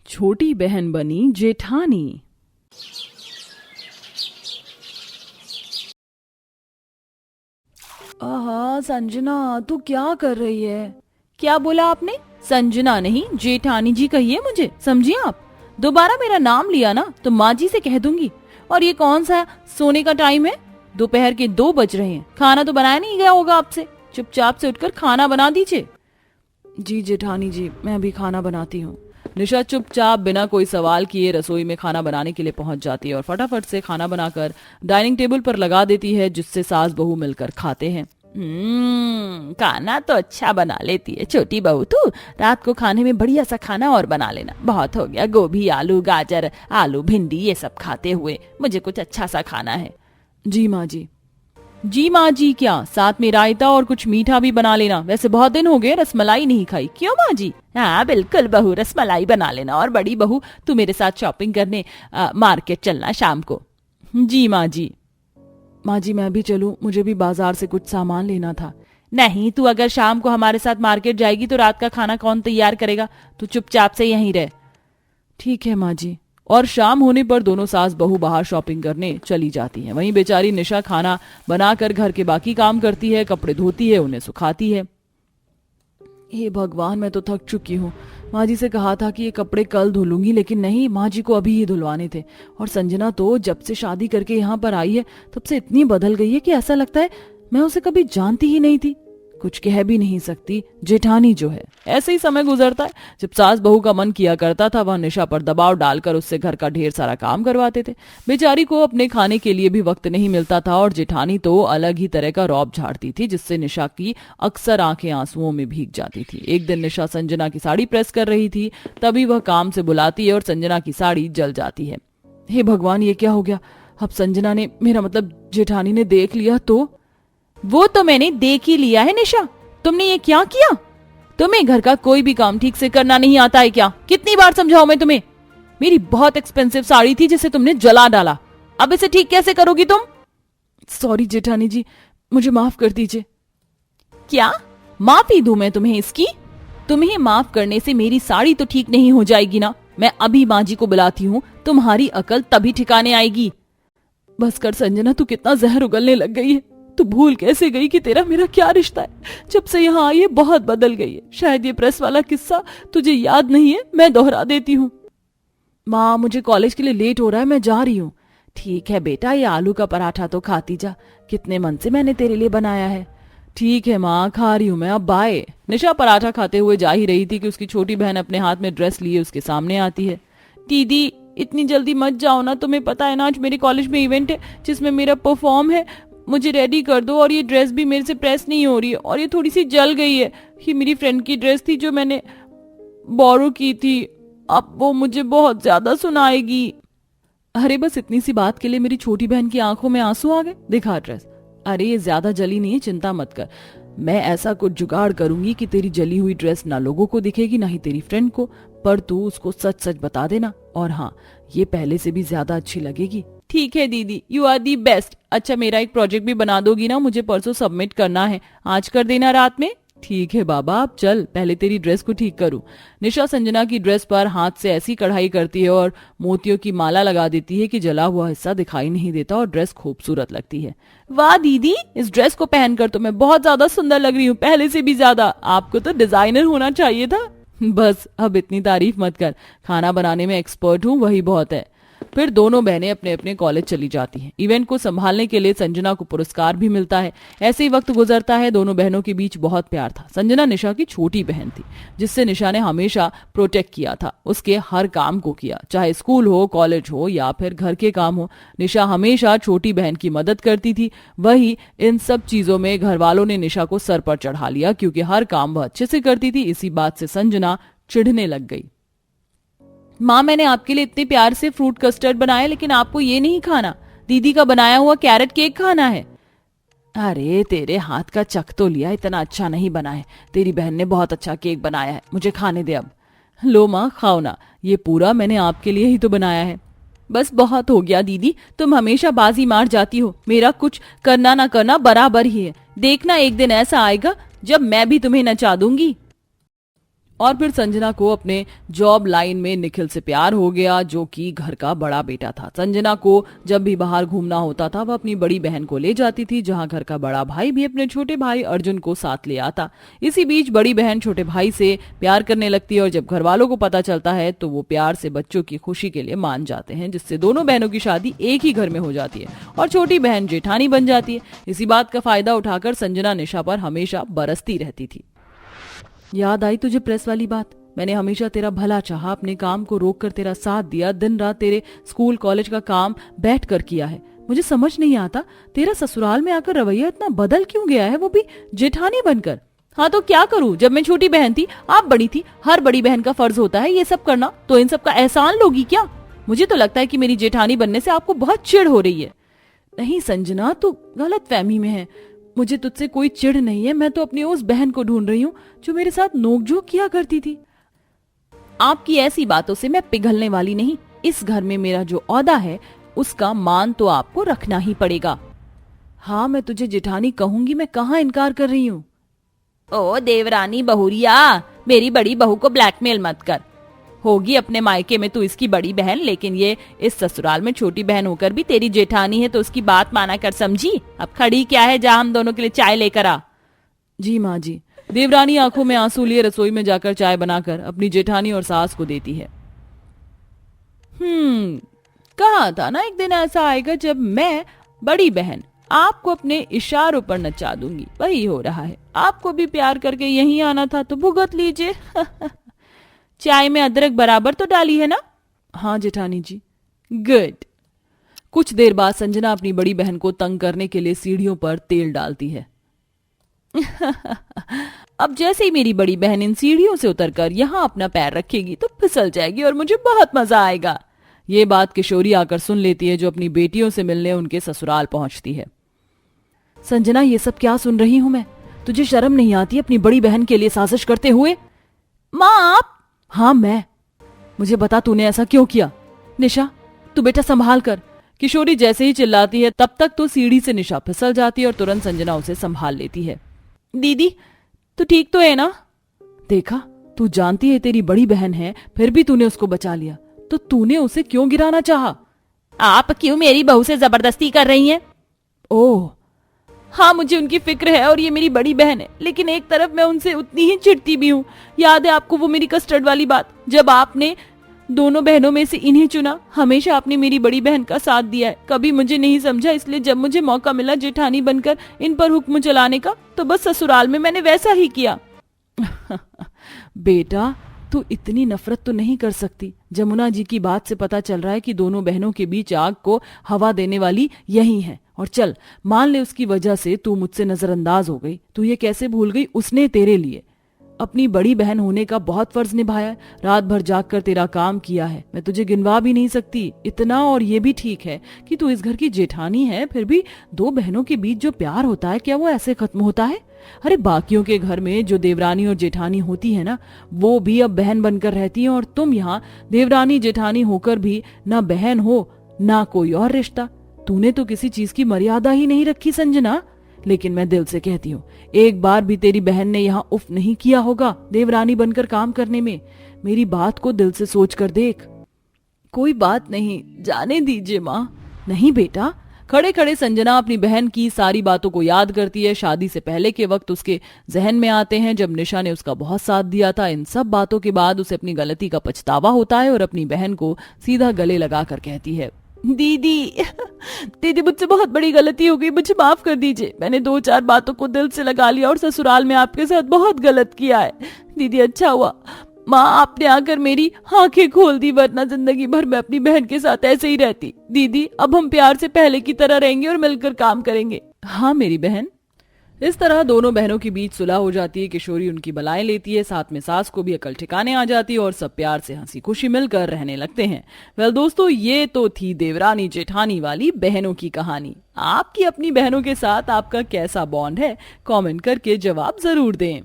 छोटी बहन बनी जेठानी। आहा संजना, तू क्या कर रही है? क्या बोला आपने? संजना नहीं जेठानी जी कहिए मुझे, समझिए आप। दोबारा मेरा नाम लिया ना तो माँ जी से कह दूंगी। और ये कौन सा सोने का टाइम है? दोपहर के 2 बज रहे हैं। खाना तो बनाया नहीं गया होगा आपसे। चुपचाप से उठकर खाना बना दीजिए। जी जेठानी जी, मैं अभी खाना बनाती हूँ। निशा चुपचाप बिना कोई सवाल किए रसोई में खाना बनाने के लिए पहुंच जाती है और फटाफट से खाना बनाकर डाइनिंग टेबल पर लगा देती है, जिससे सास बहू मिलकर खाते हैं। खाना तो अच्छा बना लेती है छोटी बहू तू। रात को खाने में बढ़िया सा खाना और बना लेना। बहुत हो गया गोभी, आलू, गाजर, आलू, भिंडी ये सब खाते हुए। मुझे कुछ अच्छा सा खाना है। जी माँ जी। जी माँ जी क्या, साथ में रायता और कुछ मीठा भी बना लेना। वैसे बहुत दिन हो गए रसमलाई नहीं खाई। क्यों माँ जी? हाँ बिल्कुल बहू, रसमलाई बना लेना। और बड़ी बहू तू मेरे साथ शॉपिंग करने मार्केट चलना शाम को। जी माँ जी। माँ जी मैं भी चलूं? मुझे भी बाजार से कुछ सामान लेना था। नहीं, तू अगर शाम को हमारे साथ मार्केट जाएगी तो रात का खाना कौन तैयार करेगा? तू चुपचाप से यहीं रह। ठीक है माँ जी। और शाम होने पर दोनों सास बहू बाहर शॉपिंग करने चली जाती हैं। वहीं बेचारी निशा खाना बनाकर घर के बाकी काम करती है, कपड़े धोती है, उन्हें सुखाती है। हे भगवान, मैं तो थक चुकी हूँ। माँ जी से कहा था कि ये कपड़े कल धुल लूंगी, लेकिन नहीं, माँ जी को अभी ही धुलवाने थे। और संजना तो जब से शादी करके यहाँ पर आई है तब से इतनी बदल गई है कि ऐसा लगता है मैं उसे कभी जानती ही नहीं थी। कुछ कह भी नहीं सकती, जेठानी जो है। ऐसे ही समय गुजरता है। जब सास बहू का मन किया करता था वह निशा पर दबाव डालकर उससे घर का ढेर सारा काम करवाते थे। बेचारी को अपने खाने के लिए भी वक्त नहीं मिलता था और जेठानी तो अलग ही तरह का रौब झाड़ती थी, जिससे निशा की अक्सर आंखें आंसुओं में भीग जाती थी। एक दिन निशा संजना की साड़ी प्रेस कर रही थी, तभी वह काम से बुलाती है और संजना की साड़ी जल जाती है। हे भगवान, ये क्या हो गया? अब संजना ने, मेरा मतलब जेठानी ने देख लिया तो? वो तो मैंने देख ही लिया है निशा। तुमने ये क्या किया? तुम्हें घर का कोई भी काम ठीक से करना नहीं आता है क्या? कितनी बार समझाऊं मैं तुम्हें? मेरी बहुत एक्सपेंसिव साड़ी थी जिसे तुमने जला डाला। अब इसे ठीक कैसे करोगी तुम? सॉरी जेठानी जी, मुझे माफ कर दीजिए। क्या माफी दूं मैं तुम्हें इसकी? तुम्हें माफ करने से मेरी साड़ी तो ठीक नहीं हो जाएगी ना। मैं अभी माँ जी को बुलाती हूँ, तुम्हारी अकल तभी ठिकाने आएगी। बस कर संजना, तू कितना जहर उगलने लग गई है। तू भूल कैसे गई कि तेरा मेरा क्या रिश्ता है? जब से यहाँ आई है बहुत बदल गई है। शायद ये प्रेस वाला किस्सा तुझे याद नहीं है, मैं दोहरा देती हूँ। माँ, मुझे कॉलेज के लिए लेट हो रहा है, मैं जा रही हूँ। ठीक है बेटा, ये आलू का पराठा तो खाती जा, कितने मन से मैंने तेरे लिए बनाया है। ठीक है माँ, खा रही हूँ मैं, अब बाय। निशा पराठा खाते हुए जा ही रही थी कि उसकी छोटी बहन अपने हाथ में ड्रेस लिए उसके सामने आती है। दीदी इतनी जल्दी मत जाओ ना, तुम्हें पता है ना आज मेरे कॉलेज में इवेंट है जिसमें मेरा परफॉर्म है। मुझे रेडी कर दो। और ये ड्रेस भी मेरे से प्रेस नहीं हो रही है और ये थोड़ी सी जल गई है। ये मेरी फ्रेंड की ड्रेस थी जो मैंने बोरो की थी। अब वो मुझे बहुत ज्यादा सुनाएगी। अरे बस इतनी सी बात के लिए मेरी छोटी बहन की आंखों में आंसू आ गए। दिखा ड्रेस। अरे ये ज्यादा जली नहीं है, चिंता मत कर। मैं ऐसा कुछ जुगाड़ करूंगी कि तेरी जली हुई ड्रेस ना लोगों को दिखेगी ना ही तेरी फ्रेंड को, पर तू उसको सच सच बता देना। और हाँ, ये पहले से भी ज्यादा अच्छी लगेगी। ठीक है दीदी, यू आर दी बेस्ट। अच्छा, मेरा एक प्रोजेक्ट भी बना दोगी ना? मुझे परसों सबमिट करना है, आज कर देना रात में। ठीक है बाबा, अब चल पहले तेरी ड्रेस को ठीक करूं। निशा संजना की ड्रेस पर हाथ से ऐसी कढ़ाई करती है और मोतियों की माला लगा देती है कि जला हुआ हिस्सा दिखाई नहीं देता और ड्रेस खूबसूरत लगती है। वाह दीदी, इस ड्रेस को पहनकर तो मैं बहुत ज्यादा सुंदर लग रही हूँ, पहले से भी ज्यादा। आपको तो डिजाइनर होना चाहिए था। बस अब इतनी तारीफ मत कर, खाना बनाने में एक्सपर्ट हूँ, वही बहुत है। फिर दोनों बहनें अपने अपने कॉलेज चली जाती हैं। इवेंट को संभालने के लिए संजना को पुरस्कार भी मिलता है। ऐसे ही वक्त गुजरता है। दोनों बहनों के बीच बहुत प्यार था। संजना निशा की छोटी बहन थी, जिससे निशा ने हमेशा प्रोटेक्ट किया था, उसके हर काम को किया, चाहे स्कूल हो, कॉलेज हो या फिर घर के काम हो। निशा हमेशा छोटी बहन की मदद करती थी। वही इन सब चीजों में घर वालों ने निशा को सर पर चढ़ा लिया, क्योंकि हर काम वह अच्छे से करती थी। इसी बात से संजना चिढ़ने लग गई। माँ, मैंने आपके लिए इतने प्यार से फ्रूट कस्टर्ड बनाया, लेकिन आपको ये नहीं खाना। दीदी का बनाया हुआ कैरेट केक खाना है। अरे तेरे हाथ का चख तो लिया, इतना अच्छा नहीं बना है। तेरी बहन ने बहुत अच्छा केक बनाया है, मुझे खाने दे अब। लो माँ, खाओ ना, ये पूरा मैंने आपके लिए ही तो बनाया है। बस बहुत हो गया दीदी, तुम हमेशा बाजी मार जाती हो। मेरा कुछ करना ना करना बराबर ही है। देखना एक दिन ऐसा आएगा जब मैं भी तुम्हें नचा दूंगी। और फिर संजना को अपने जॉब लाइन में निखिल से प्यार हो गया, जो कि घर का बड़ा बेटा था। संजना को जब भी बाहर घूमना होता था वह अपनी बड़ी बहन को ले जाती थी, जहां घर का बड़ा भाई भी अपने छोटे भाई अर्जुन को साथ ले आता। इसी बीच बड़ी बहन छोटे भाई से प्यार करने लगती है और जब घर वालों को पता चलता है तो वो प्यार से बच्चों की खुशी के लिए मान जाते हैं, जिससे दोनों बहनों की शादी एक ही घर में हो जाती है और छोटी बहन जेठानी बन जाती है। इसी बात का फायदा उठाकर संजना निशा पर हमेशा बरसती रहती थी। याद आई तुझे प्रेस वाली बात? मैंने हमेशा तेरा भला चाहा, अपने काम को रोककर तेरा साथ दिया, दिन रात तेरे स्कूल कॉलेज का काम बैठ कर किया है। मुझे समझ नहीं आता तेरा ससुराल में आकर रवैया इतना बदल क्यों गया है, वो भी जेठानी बनकर। हाँ तो क्या करूं, जब मैं छोटी बहन थी आप बड़ी थी, हर बड़ी बहन का फर्ज होता है ये सब करना, तो इन सब का एहसान लोगी क्या? मुझे तो लगता है कि मेरी जेठानी बनने से आपको बहुत चिढ़ हो रही है। नहीं संजना, तू गलत फहमी में है, मुझे तुझसे कोई चिढ़ नहीं है। मैं तो अपनी उस बहन को ढूंढ रही हूँ जो मेरे साथ नोकझोंक किया करती थी। आपकी ऐसी बातों से मैं पिघलने वाली नहीं। इस घर में मेरा जो ओहदा है उसका मान तो आपको रखना ही पड़ेगा। हाँ मैं तुझे जेठानी कहूंगी, मैं कहाँ इनकार कर रही हूँ। ओ देवरानी बहुरिया, मेरी बड़ी बहू को ब्लैकमेल मत कर। होगी अपने मायके में तू इसकी बड़ी बहन, लेकिन ये इस ससुराल में छोटी बहन होकर भी तेरी जेठानी है, तो उसकी बात माना कर, समझी? अब खड़ी क्या है, जा हम दोनों के लिए चाय लेकर आ। जी माँ जी। देवरानी आंखों में आंसू लिए रसोई में जाकर चाय बनाकर अपनी जेठानी और सास को देती है। कहा था ना एक दिन ऐसा आएगा जब मैं बड़ी बहन आपको अपने इशारों पर नचा दूंगी, वही हो रहा है। आपको भी प्यार करके यहीं आना था तो भुगत लीजिए। चाय में अदरक बराबर तो डाली है ना? हाँ जेठानी जी। गुड। कुछ देर बाद संजना अपनी बड़ी बहन को तंग करने के लिए सीढ़ियों पर तेल डालती है। अब जैसे ही मेरी बड़ी बहन इन सीढ़ियों से उतरकर यहाँ अपना पैर रखेगी तो फिसल जाएगी और मुझे बहुत मजा आएगा। ये बात किशोरी आकर सुन लेती है, जो अपनी बेटियों से मिलने उनके ससुराल पहुंचती है। संजना ये सब क्या सुन रही हूँ मैं? तुझे शर्म नहीं आती अपनी बड़ी बहन के लिए साजिश करते हुए? माँ आप? हाँ मैं। मुझे बता तूने ऐसा क्यों किया? निशा तू बेटा संभाल कर। किशोरी जैसे ही चिल्लाती है तब तक तो सीढ़ी से निशा फिसल जाती है और तुरंत संजना उसे संभाल लेती है। दीदी तू ठीक तो है ना? देखा, तू जानती है तेरी बड़ी बहन है, फिर भी तूने उसको बचा लिया, तो तूने उसे क्यों गिराना चाहा? आप क्यों मेरी बहू से जबरदस्ती कर रही हैं? ओह हाँ मुझे उनकी फिक्र है और ये मेरी बड़ी बहन है, लेकिन एक तरफ मैं उनसे उतनी ही चिढ़ती भी हूँ। याद है आपको वो मेरी कस्टर्ड वाली बात, जब आपने दोनों बहनों में से इन्हें चुना? हमेशा आपने मेरी बड़ी बहन का साथ दिया है, कभी मुझे नहीं समझा, इसलिए जब मुझे मौका मिला जेठानी बनकर इन पर हुक्म चलाने का तो बस ससुराल में मैंने वैसा ही किया। बेटा तू इतनी नफरत तो नहीं कर सकती। जमुना जी की बात से पता चल रहा है कि दोनों बहनों के बीच आग को हवा देने वाली यही है। और चल मान ले उसकी वजह से तू मुझसे नजरअंदाज हो गई, तू ये कैसे भूल गई उसने तेरे लिए अपनी बड़ी बहन होने का बहुत फर्ज निभाया है, रात भर जाग कर तेरा काम किया है। मैं तुझे गिनवा भी नहीं सकती इतना। और ये भी ठीक है कि तू इस घर की जेठानी है, फिर भी दो बहनों के बीच जो प्यार होता है क्या वो ऐसे खत्म होता है? अरे बाकियों के घर में जो देवरानी और जेठानी होती है ना, वो भी अब बहन बनकर रहती है, और तुम यहाँ देवरानी जेठानी होकर भी ना बहन हो ना कोई और रिश्ता। तूने तो किसी चीज की मर्यादा ही नहीं रखी संजना। लेकिन मैं दिल से कहती हूँ, एक बार भी तेरी बहन ने यहाँ उफ नहीं किया होगा देवरानी बनकर काम करने में। मेरी बात को दिल से सोच कर देख। कोई बात नहीं, जाने दीजिए माँ। नहीं बेटा। खड़े खड़े संजना अपनी बहन की सारी बातों को याद करती है। शादी से पहले के वक्त उसके जहन में आते हैं जब निशा ने उसका बहुत साथ दिया था। इन सब बातों के बाद उसे अपनी गलती का पछतावा होता है और अपनी बहन को सीधा गले लगा कर कहती है, दीदी दीदी मुझसे बहुत बड़ी गलती हो गई, मुझे माफ कर दीजिए। मैंने 2-4 बातों को दिल से लगा लिया और ससुराल में आपके साथ बहुत गलत किया है। दीदी अच्छा हुआ माँ आपने आकर मेरी आंखें खोल दी, वरना जिंदगी भर मैं अपनी बहन के साथ ऐसे ही रहती। दीदी अब हम प्यार से पहले की तरह रहेंगे और मिलकर काम करेंगे। हाँ मेरी बहन। इस तरह दोनों बहनों के बीच सुलह हो जाती है। किशोरी उनकी बलाएं लेती है, साथ में सास को भी अकल ठिकाने आ जाती है और सब प्यार से हंसी खुशी मिलकर रहने लगते हैं। वेल दोस्तों, ये तो थी देवरानी जेठानी वाली बहनों की कहानी। आपकी अपनी बहनों के साथ आपका कैसा बॉन्ड है, कमेंट करके जवाब जरूर दें।